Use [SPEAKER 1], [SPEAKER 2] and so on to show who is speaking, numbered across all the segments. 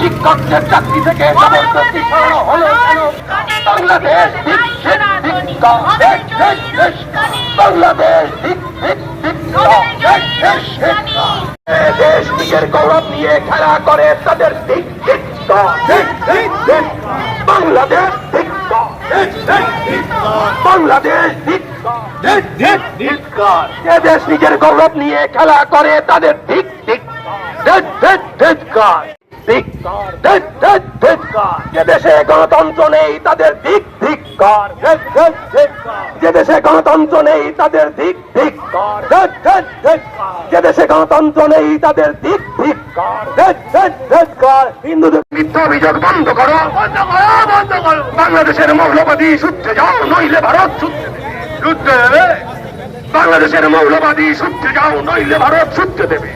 [SPEAKER 1] শিক্ষকদের চাকরি থেকে জবরদস্তি সরানো হলো কেন? বাংলাদেশ বাংলাদেশ দেশ নিজের গৌরব নিয়ে খেলা করে তাদের বাংলাদেশ বাংলাদেশ যে দেশ নিজের গৌরব নিয়ে খেলা করে তাদের যে দেশে গণতন্ত্র নেই তাদের যে দেশে গণতন্ত্র নেই তাদের যে দেশে গণতন্ত্র নেই তাদের হিন্দুদের মিথ্যা অভিযোগ বন্ধ করো, বাংলাদেশের মৌলবাদী সূত্রে যাও, নইলে ভারত সূত্রে দেবে। বাংলাদেশের মৌলবাদী সূত্রে যাও, নইলে ভারত সূত্রে দেবে।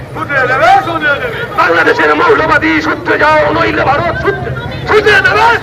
[SPEAKER 1] বাংলাদেশের মৌলবাদী সূত্রে যাও, নইলে ভারত সূত্রে দেবে।